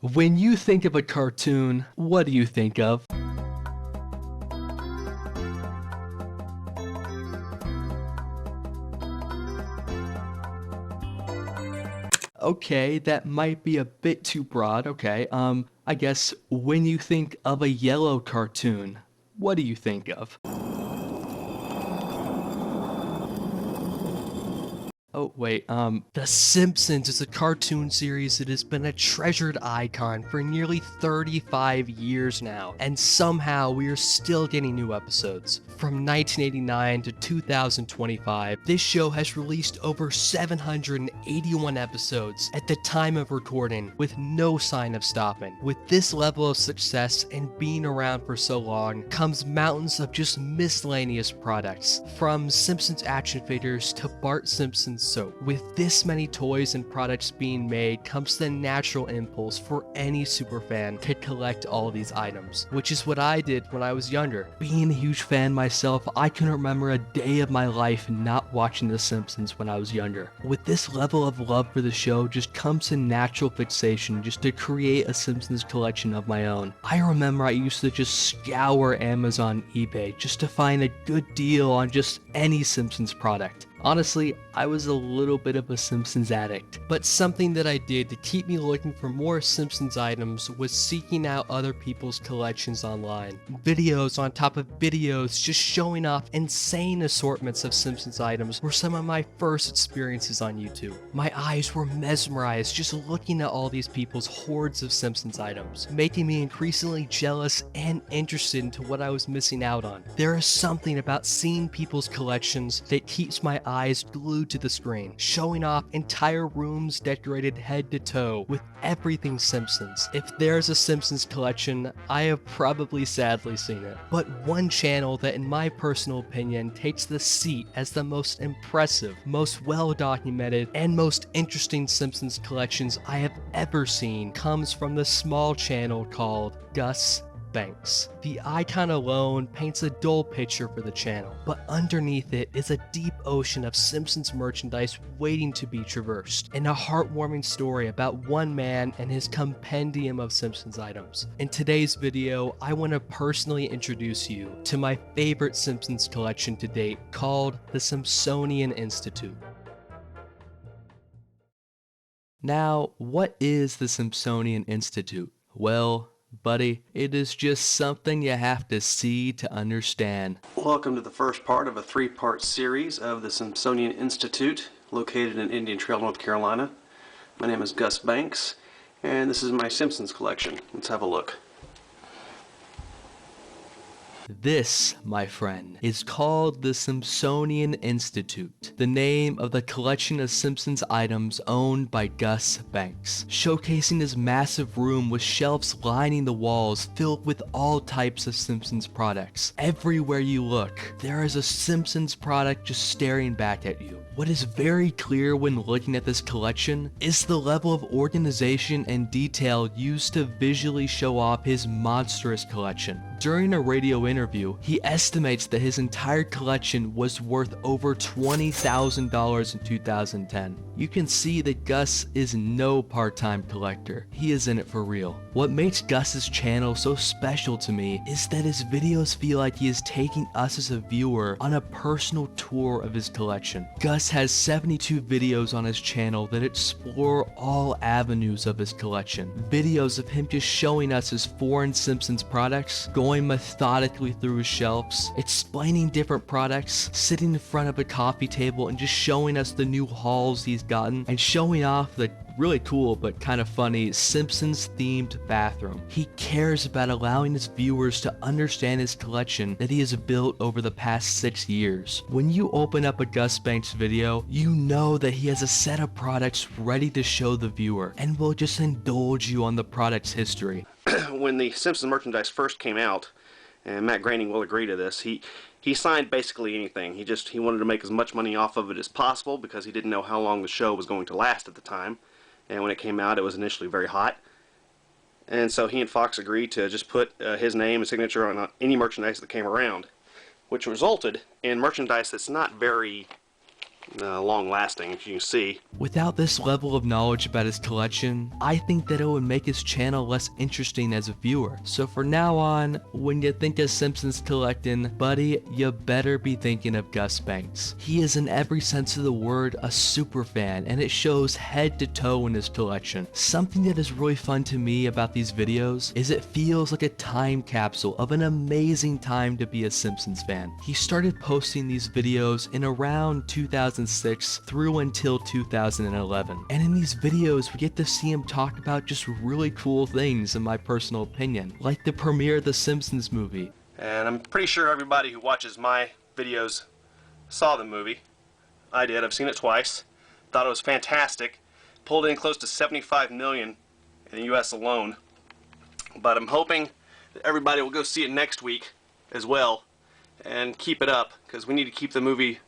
When you think of a cartoon, what do you think of? Okay, that might be a bit too broad, okay. I guess when you think of a yellow cartoon, what do you think of? Oh, wait, The Simpsons is a cartoon series that has been a treasured icon for nearly 35 years now, and somehow we are still getting new episodes. From 1989 to 2025, this show has released over 781 episodes at the time of recording, with no sign of stopping. With this level of success and being around for so long, comes mountains of just miscellaneous products, from Simpsons action figures to Bart Simpson's soap. With this many toys and products being made comes the natural impulse for any superfan to collect all these items, which is what I did when I was younger. Being a huge fan myself, I couldn't remember a day of my life not watching The Simpsons when I was younger. With this level of love for the show just comes a natural fixation just to create a Simpsons collection of my own. I remember I used to just scour Amazon, eBay just to find a good deal on just any Simpsons product. Honestly, I was a little bit of a Simpsons addict, but something that I did to keep me looking for more Simpsons items was seeking out other people's collections online. Videos on top of videos just showing off insane assortments of Simpsons items were some of my first experiences on YouTube. My eyes were mesmerized just looking at all these people's hordes of Simpsons items, making me increasingly jealous and interested into what I was missing out on. There is something about seeing people's collections that keeps my eyes glued to the screen, showing off entire rooms decorated head to toe with everything Simpsons. If there's a Simpsons collection, I have probably sadly seen it. But one channel that in my personal opinion takes the seat as the most impressive, most well documented, and most interesting Simpsons collections I have ever seen comes from the small channel called Gus Banks. The icon alone paints a dull picture for the channel, but underneath it is a deep ocean of Simpsons merchandise waiting to be traversed, and a heartwarming story about one man and his compendium of Simpsons items. In today's video, I want to personally introduce you to my favorite Simpsons collection to date, called the Simpsonian Institute. Now, what is the Simpsonian Institute? Well, buddy, it is just something you have to see to understand. Welcome to the first part of a three-part series of the Simpsonian Institute, located in Indian Trail, North Carolina. My name is Gus Banks, and this is my Simpsons collection. Let's have a look. This, my friend, is called the Simpsonian Institute, the name of the collection of Simpsons items owned by Gus Banks, showcasing his massive room with shelves lining the walls filled with all types of Simpsons products. Everywhere you look, there is a Simpsons product just staring back at you. What is very clear when looking at this collection is the level of organization and detail used to visually show off his monstrous collection. During a radio interview, he estimates that his entire collection was worth over $20,000 in 2010. You can see that Gus is no part-time collector. He is in it for real. What makes Gus's channel so special to me is that his videos feel like he is taking us as a viewer on a personal tour of his collection. Gus has 72 videos on his channel that explore all avenues of his collection. Videos of him just showing us his foreign Simpsons products, going methodically through his shelves, explaining different products, sitting in front of a coffee table and just showing us the new hauls he's gotten, and showing off the really cool but kind of funny Simpsons themed bathroom. He cares about allowing his viewers to understand his collection that he has built over the past 6 years. When you open up a Gus Banks video, you know that he has a set of products ready to show the viewer and will just indulge you on the product's history. When the Simpsons merchandise first came out, and Matt Groening will agree to this, he signed basically anything. He wanted to make as much money off of it as possible because he didn't know how long the show was going to last at the time. And when it came out, it was initially very hot. And so he and Fox agreed to just put his name and signature on any merchandise that came around, which resulted in merchandise that's not very long-lasting, as you can see. Without this level of knowledge about his collection, I think that it would make his channel less interesting as a viewer. So for now on, when you think of Simpsons collecting, buddy, you better be thinking of Gus Banks. He is in every sense of the word a super fan, and it shows head to toe in his collection. Something that is really fun to me about these videos is it feels like a time capsule of an amazing time to be a Simpsons fan. He started posting these videos in around 2006 through until 2011. And in these videos, we get to see him talk about just really cool things in my personal opinion, like the premiere of the Simpsons movie. And I'm pretty sure everybody who watches my videos saw the movie. I did. I've seen it twice. Thought it was fantastic. Pulled in close to 75 million in the US alone. But I'm hoping that everybody will go see it next week as well and keep it up, because we need to keep the movie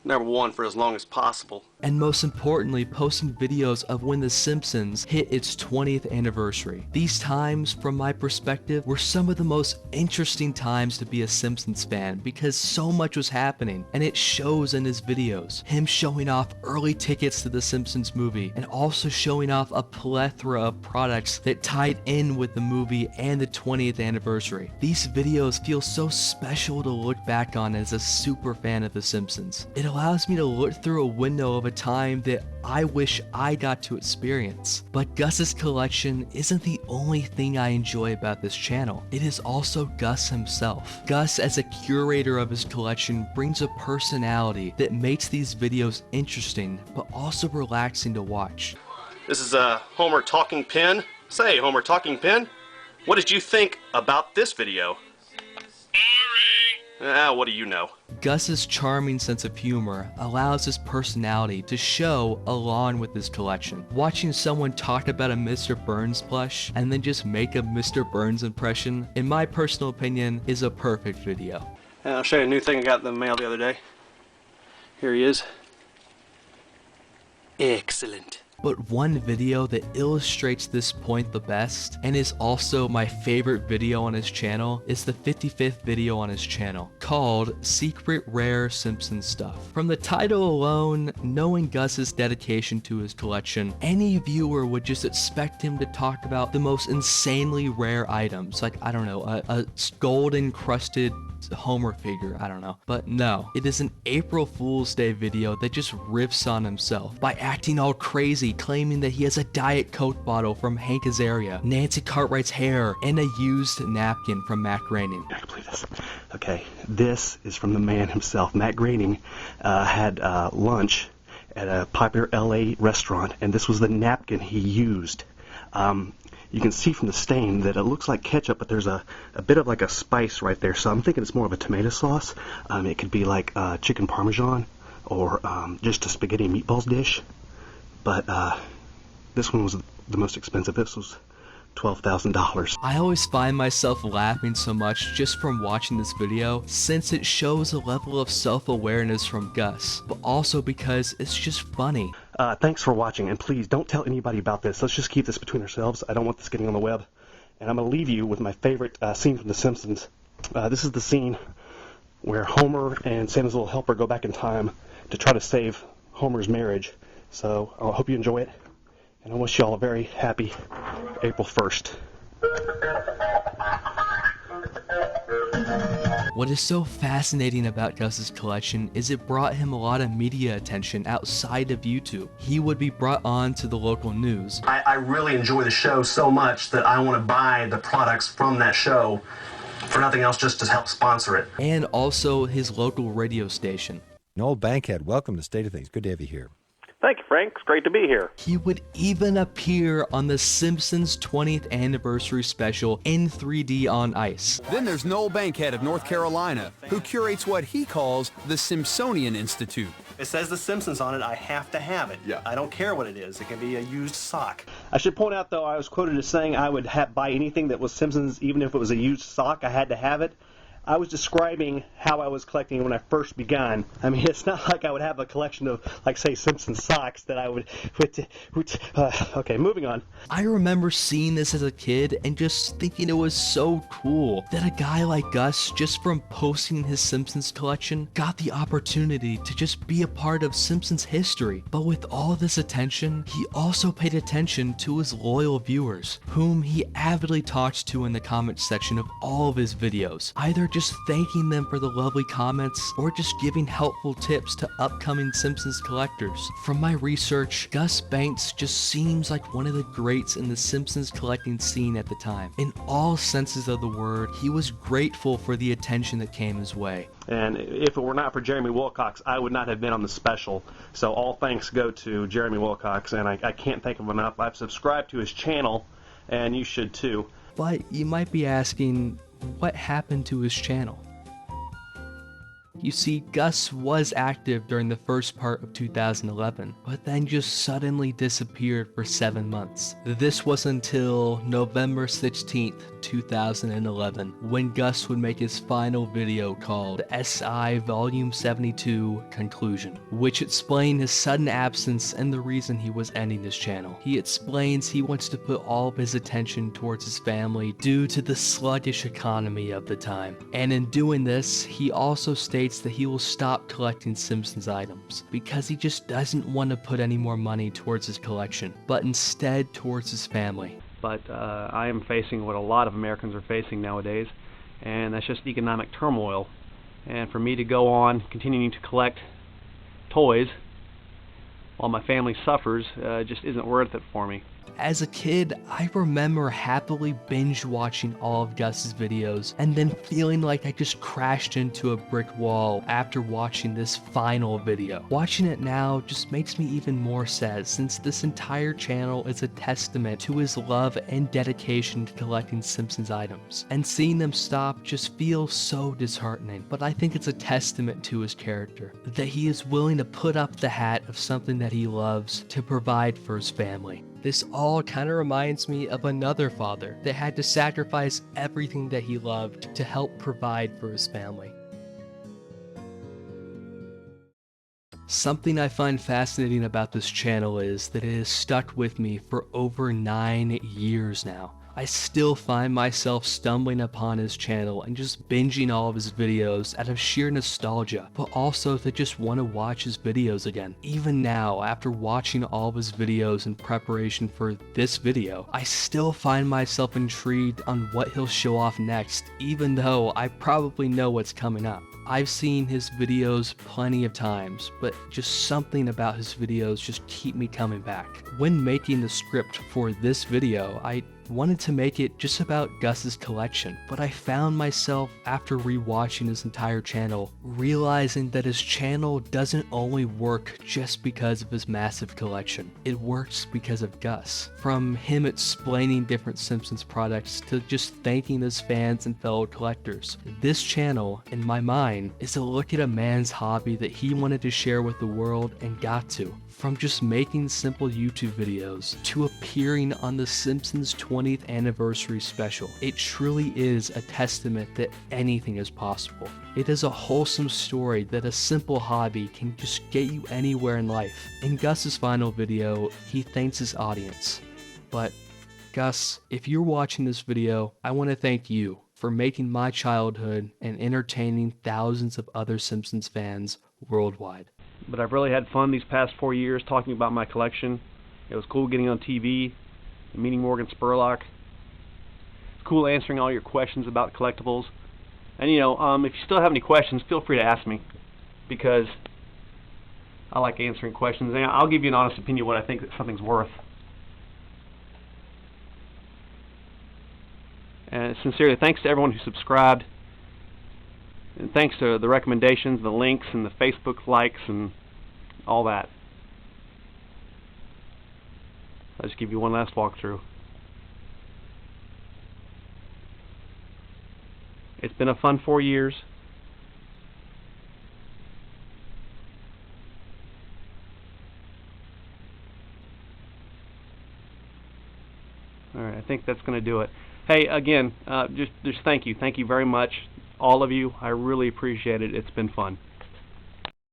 #1 for as long as possible. And most importantly, posting videos of when The Simpsons hit its 20th anniversary. These times, from my perspective, were some of the most interesting times to be a Simpsons fan because so much was happening, and it shows in his videos. Him showing off early tickets to The Simpsons movie, and also showing off a plethora of products that tied in with the movie and the 20th anniversary. These videos feel so special to look back on as a super fan of The Simpsons. It allows me to look through a window of a time that I wish I got to experience. But Gus's collection isn't the only thing I enjoy about this channel. It is also Gus himself. Gus, as a curator of his collection, brings a personality that makes these videos interesting, but also relaxing to watch. This is a Homer talking pen. Say, Homer talking pen, what did you think about this video? What do you know? Gus's charming sense of humor allows his personality to show along with his collection. Watching someone talk about a Mr. Burns plush and then just make a Mr. Burns impression, in my personal opinion, is a perfect video. And I'll show you a new thing I got in the mail the other day. Here he is. Excellent. But one video that illustrates this point the best, and is also my favorite video on his channel, is the 55th video on his channel, called Secret Rare Simpsons Stuff. From the title alone, knowing Gus's dedication to his collection, any viewer would just expect him to talk about the most insanely rare items, like, I don't know, a gold encrusted Homer figure, I don't know. But no, it is an April Fool's Day video that just riffs on himself by acting all crazy, claiming that he has a Diet Coke bottle from Hank Azaria, Nancy Cartwright's hair, and a used napkin from Matt Groening. I can believe this. Okay, this is from the man himself. Matt Groening had lunch at a popular LA restaurant, and this was the napkin he used. You can see from the stain that it looks like ketchup, but there's a bit of like a spice right there. So I'm thinking it's more of a tomato sauce. It could be like chicken parmesan or just a spaghetti and meatballs dish. But this one was the most expensive. This was $12,000. I always find myself laughing so much just from watching this video, since it shows a level of self-awareness from Gus, but also because it's just funny. Thanks for watching, and please don't tell anybody about this. Let's just keep this between ourselves. I don't want this getting on the web. And I'm going to leave you with my favorite scene from The Simpsons. This is the scene where Homer and Santa's little helper go back in time to try to save Homer's marriage. So I hope you enjoy it, and I wish you all a very happy April 1st. What is so fascinating about Gus's collection is it brought him a lot of media attention outside of YouTube. He would be brought on to the local news. I really enjoy the show so much that I want to buy the products from that show for nothing else, just to help sponsor it. And also his local radio station. Noel Bankhead, welcome to State of Things. Good to have you here. Thank you, Frank. It's great to be here. He would even appear on the Simpsons 20th anniversary special in 3D on ice. Then there's Noel Bankhead of North Carolina, who curates what he calls the Simpsonian Institute. It says The Simpsons on it. I have to have it. Yeah. I don't care what it is. It can be a used sock. I should point out, though, I was quoted as saying I would buy anything that was Simpsons, even if it was a used sock. I had to have it. I was describing how I was collecting when I first began. I mean, it's not like I would have a collection of, like, say, Simpsons socks that I would... okay, moving on. I remember seeing this as a kid and just thinking it was so cool that a guy like Gus, just from posting his Simpsons collection, got the opportunity to just be a part of Simpsons history. But with all this attention, he also paid attention to his loyal viewers, whom he avidly talked to in the comments section of all of his videos, either just thanking them for the lovely comments or just giving helpful tips to upcoming Simpsons collectors. From my research, Gus Banks just seems like one of the greats in the Simpsons collecting scene at the time. In all senses of the word, he was grateful for the attention that came his way. And if it were not for Jeremy Wilcox, I would not have been on the special. So all thanks go to Jeremy Wilcox, and I can't thank him enough. I've subscribed to his channel, and you should too. But you might be asking, what happened to his channel? You see, Gus was active during the first part of 2011, but then just suddenly disappeared for 7 months. This was until November 16th, 2011, when Gus would make his final video called SI Volume 72 Conclusion, which explained his sudden absence and the reason he was ending his channel. He explains he wants to put all of his attention towards his family due to the sluggish economy of the time. And in doing this, he also states that he will stop collecting Simpsons items because he just doesn't want to put any more money towards his collection, but instead towards his family. But I am facing what a lot of Americans are facing nowadays, and that's just economic turmoil. And for me to go on continuing to collect toys while my family suffers just isn't worth it for me. As a kid, I remember happily binge watching all of Gus's videos and then feeling like I just crashed into a brick wall after watching this final video. Watching it now just makes me even more sad, since this entire channel is a testament to his love and dedication to collecting Simpsons items. And seeing them stop just feels so disheartening, but I think it's a testament to his character, that he is willing to put up the hat of something that he loves to provide for his family. This all kind of reminds me of another father that had to sacrifice everything that he loved to help provide for his family. Something I find fascinating about this channel is that it has stuck with me for over 9 years now. I still find myself stumbling upon his channel and just binging all of his videos out of sheer nostalgia, but also to just want to watch his videos again. Even now, after watching all of his videos in preparation for this video, I still find myself intrigued on what he'll show off next, even though I probably know what's coming up. I've seen his videos plenty of times, but just something about his videos just keep me coming back. When making the script for this video, I wanted to make it just about Gus's collection, but I found myself, after rewatching his entire channel, realizing that his channel doesn't only work just because of his massive collection. It works because of Gus. From him explaining different Simpsons products to just thanking his fans and fellow collectors. This channel, in my mind, is a look at a man's hobby that he wanted to share with the world and got to. From just making simple YouTube videos to appearing on the Simpsons 20th anniversary special, it truly is a testament that anything is possible. It is a wholesome story that a simple hobby can just get you anywhere in life. In Gus's final video, he thanks his audience. But Gus, if you're watching this video, I want to thank you for making my childhood and entertaining thousands of other Simpsons fans worldwide. But I've really had fun these past 4 years talking about my collection. It was cool getting on TV and meeting Morgan Spurlock. It's cool answering all your questions about collectibles. And you know, if you still have any questions, feel free to ask me, because I like answering questions, and I'll give you an honest opinion of what I think that something's worth. And sincerely, thanks to everyone who subscribed. And thanks to the recommendations, the links, and the Facebook likes, and all that. I'll just give you one last walkthrough. It's been a fun 4 years. Alright, I think that's going to do it. Hey, again, just thank you. Thank you very much all of you. I really appreciate it. It's been fun.